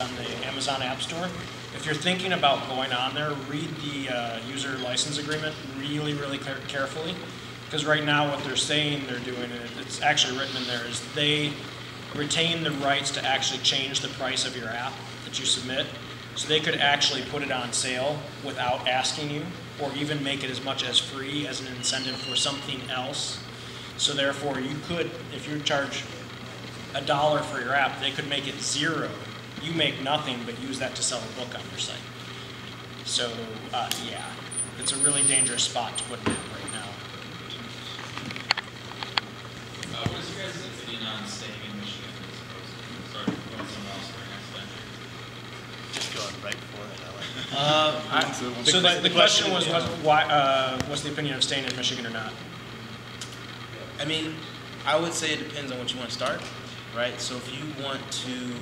on the Amazon App Store. If you're thinking about going on there, read the user license agreement really, really carefully. Because right now what they're saying they're doing, and it's actually written in there, is they retain the rights to actually change the price of your app that you submit. So they could actually put it on sale without asking you, or even make it as much as free as an incentive for something else. So therefore you could, if you charge $1 for your app, they could make it $0. You make nothing, but use that to sell a book on your site. So yeah, it's a really dangerous spot to put an app right now. What is your guys' opinion on staying in Michigan as opposed to going somewhere else for your next venture? Just going right for it. So the question was, what's the opinion of staying in Michigan or not? I mean, I would say it depends on what you want to start, right? So if you want to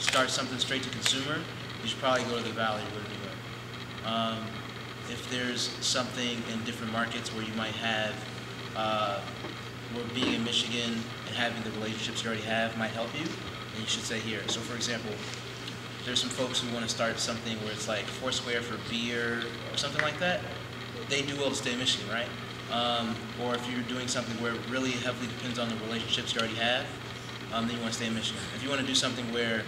start something straight to consumer, you should probably go to the Valley or go to New York. If there's something in different markets where you might have, where being in Michigan and having the relationships you already have might help you, then you should stay here. So for example, there's some folks who want to start something where it's like Foursquare for beer or something like that. They do well to stay in Michigan, right? Or if you're doing something where it really heavily depends on the relationships you already have, then you want to stay in Michigan. If you want to do something where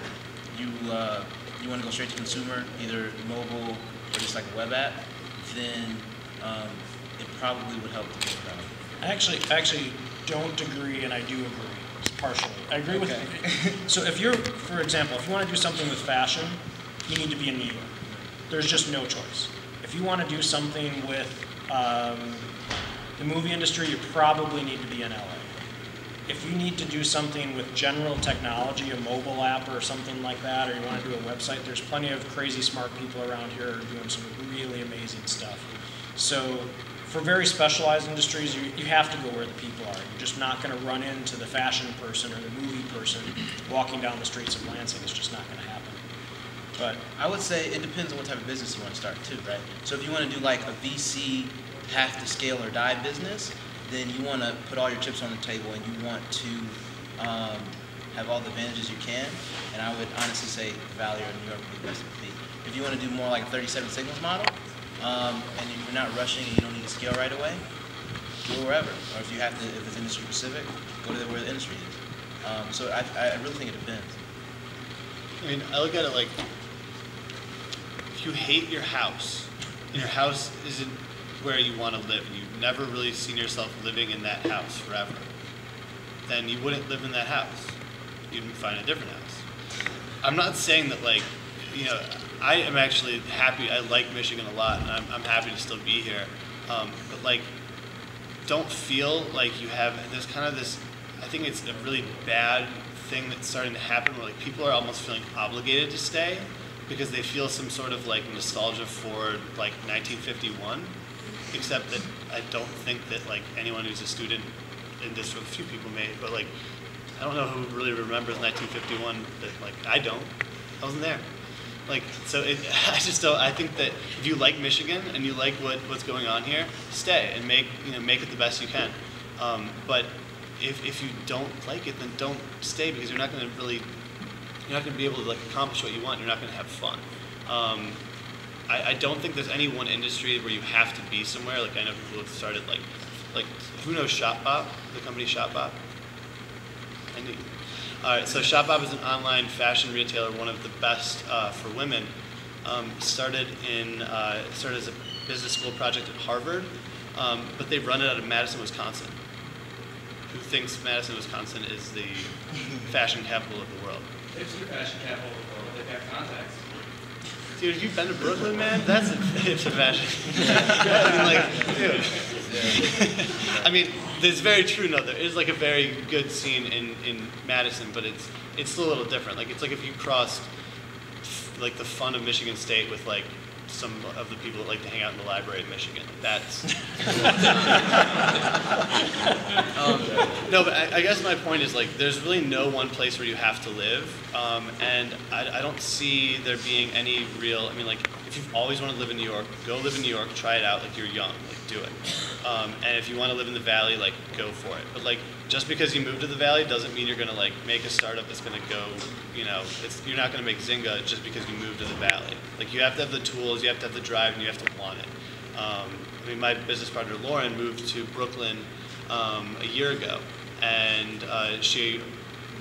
you want to go straight to consumer, either mobile or just like a web app, then it probably would help to go to Valley. I actually don't agree, and I do agree, partially. I agree with so if you're, for example, if you want to do something with fashion, you need to be in New York. There's just no choice. If you want to do something with the movie industry, you probably need to be in LA. If you need to do something with general technology, a mobile app or something like that, or you want to do a website, there's plenty of crazy smart people around here doing some really amazing stuff. So for very specialized industries, you have to go where the people are. You're just not going to run into the fashion person or the movie person walking down the streets of Lansing. It's just not going to happen. But I would say it depends on what type of business you want to start too, right? So if you want to do like a VC have to scale or die business, then you want to put all your chips on the table and you want to have all the advantages you can. And I would honestly say the Valley or New York would be the best for me. If you want to do more like a 37 Signals model, and you're not rushing and you don't need to scale right away, go wherever. Or if you have to, if it's industry specific, go to where the industry is. So I really think it depends. I mean, I look at it like, if you hate your house, and your house isn't where you want to live, and you've never really seen yourself living in that house forever, then you wouldn't live in that house. You'd find a different house. I'm not saying that, like, you know, I am actually happy. I like Michigan a lot, and I'm happy to still be here. But like, don't feel like you have. There's kind of this. I think it's a really bad thing that's starting to happen, where like people are almost feeling obligated to stay because they feel some sort of like nostalgia for like 1951. Except that I don't think that like anyone who's a student in this, a few people may, but like I don't know who really remembers 1951. That like I don't. I wasn't there. Like, so I just don't. I think that if you like Michigan and you like what's going on here, stay and make it the best you can. But if you don't like it, then don't stay, because you're not going to be able to like accomplish what you want. You're not going to have fun. I don't think there's any one industry where you have to be somewhere. Like I know people have started like who knows Shopbop, the company Shopbop? All right, so Shopbop is an online fashion retailer, one of the best for women. Started as a business school project at Harvard, but they run it out of Madison, Wisconsin. Who thinks Madison, Wisconsin is the fashion capital of the world? It's the fashion capital of the world. They've got contacts. Dude, have you been to Brooklyn, man? It's a fashion. I mean, like, dude. I mean, it's very true. No, there is like a very good scene in Madison, but it's still a little different. Like, it's like if you crossed like the fun of Michigan State with like some of the people that like to hang out in the library in Michigan. That's no, but I guess my point is like there's really no one place where you have to live, and I don't see there being any real. I mean, like if you've always wanted to live in New York, go live in New York, try it out. Like you're young, like do it. And if you want to live in the Valley, like go for it. But like just because you move to the Valley doesn't mean you're going to like make a startup that's going to go, you know, you're not going to make Zynga just because you moved to the Valley. Like you have to have the tools, you have to have the drive, and you have to want it. I mean, my business partner Lauren moved to Brooklyn a year ago, and she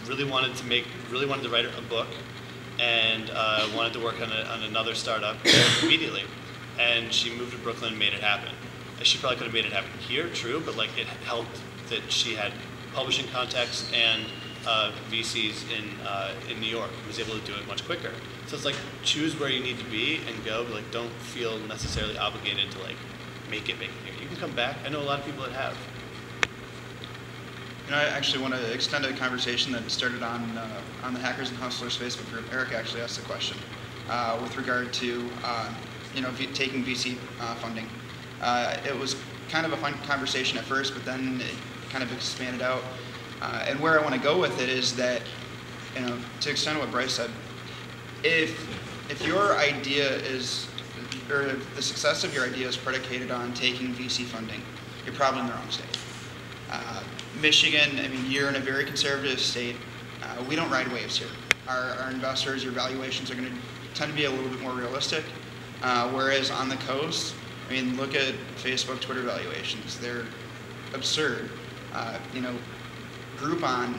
really wanted to write a book, and wanted to work on another startup immediately. And she moved to Brooklyn and made it happen. She probably could have made it happen here, true, but like it helped that she had publishing contacts and VCs in New York, and was able to do it much quicker. So it's like choose where you need to be and go, but like don't feel necessarily obligated to like make it here. You can come back. I know a lot of people that have. You know, I actually want to extend a conversation that started on the Hackers and Hustlers Facebook group. Eric actually asked a question with regard to you know, taking VC funding. It was kind of a fun conversation at first, but then it kind of expanded out. And where I want to go with it is that, you know, to extend what Bryce said, if your idea is, or the success of your idea is predicated on taking VC funding, you're probably in the wrong state. Michigan, I mean, you're in a very conservative state. We don't ride waves here. Our investors, your valuations are going to tend to be a little bit more realistic. Whereas on the coast, I mean, look at Facebook, Twitter valuations. They're absurd. You know, Groupon,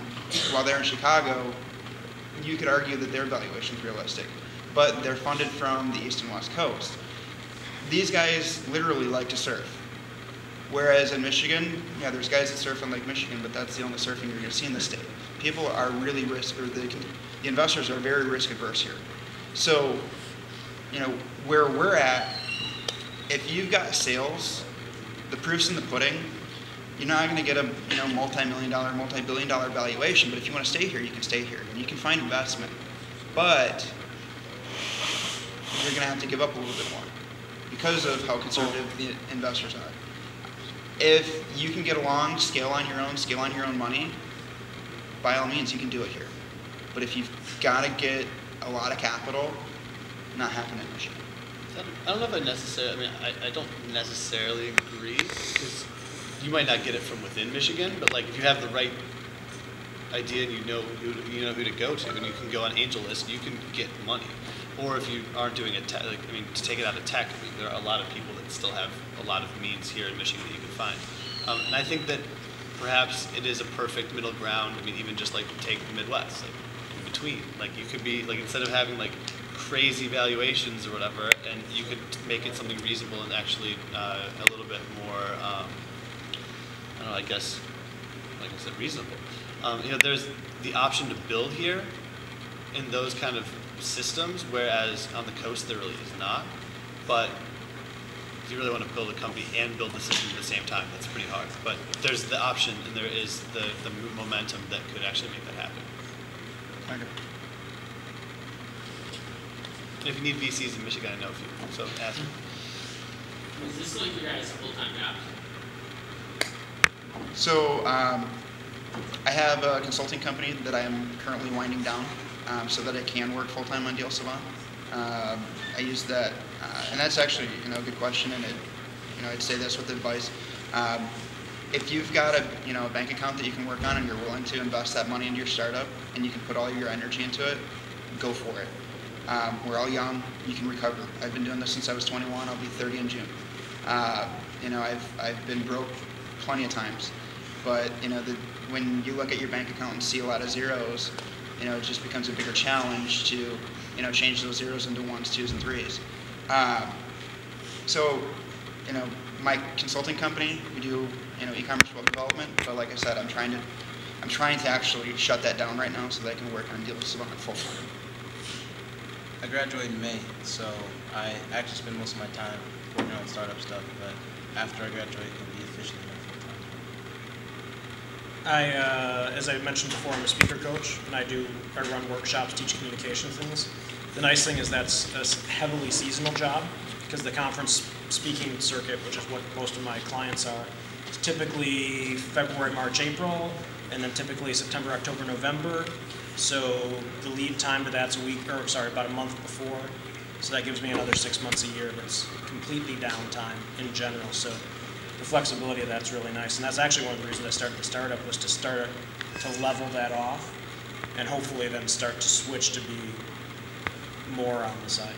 while they're in Chicago, you could argue that their valuation is realistic, but they're funded from the East and West Coast. These guys literally like to surf. Whereas in Michigan, yeah, there's guys that surf on Lake Michigan, but that's the only surfing you're going to see in the state. People are really the investors are very risk averse here. So, you know, where we're at, if you've got sales, the proof's in the pudding. You're not going to get a multi-million-dollar, multi-billion-dollar valuation, but if you want to stay here, you can stay here, and you can find investment. But you're going to have to give up a little bit more because of how conservative the investors are. If you can get along, scale on your own money, by all means, you can do it here. But if you've got to get a lot of capital, not happening in Michigan. I don't know if I don't necessarily agree, because you might not get it from within Michigan, but like if you have the right idea and you know who to go to, and you can go on AngelList, you can get money. Or if you aren't doing it, to take it out of tech, I mean, there are a lot of people that still have a lot of means here in Michigan that you can find. And I think that perhaps it is a perfect middle ground. I mean, even just like take the Midwest, like in between. Like you could be like, instead of having like crazy valuations or whatever, and you could make it something reasonable and actually a little bit more, I don't know, I guess, like I said, reasonable. You know, there's the option to build here in those kind of systems, whereas on the coast there really is not. But if you really want to build a company and build the system at the same time, that's pretty hard. But there's the option, and there is the momentum that could actually make that happen. Okay. And if you need VCs in Michigan, I know a few, so ask me. Is this like your guys' full-time job? So I have a consulting company that I am currently winding down so that I can work full-time on DealSavant. I use that, and that's actually a good question, and I'd say this with advice. If you've got a bank account that you can work on and you're willing to invest that money into your startup and you can put all your energy into it, go for it. We're all young. You can recover. I've been doing this since I was 21. I'll be 30 in June. I've been broke plenty of times, but when you look at your bank account and see a lot of zeros, it just becomes a bigger challenge to change those zeros into ones, twos, and threes. So my consulting company, we do e-commerce web development, but like I said, I'm trying to actually shut that down right now so that I can work on DealSavant full time. I graduated in May, so I actually spend most of my time working on startup stuff, but after I graduate, it'll be officially my full time. As I mentioned before, I'm a speaker coach, and I run workshops, teach communication things. The nice thing is that's a heavily seasonal job, because the conference speaking circuit, which is what most of my clients are, is typically February, March, April, and then typically September, October, November. So the lead time to that's about a month before. So that gives me another 6 months a year that's completely downtime in general. So the flexibility of that's really nice. And that's actually one of the reasons I started the startup, was to level that off and hopefully then start to switch to be more on the side.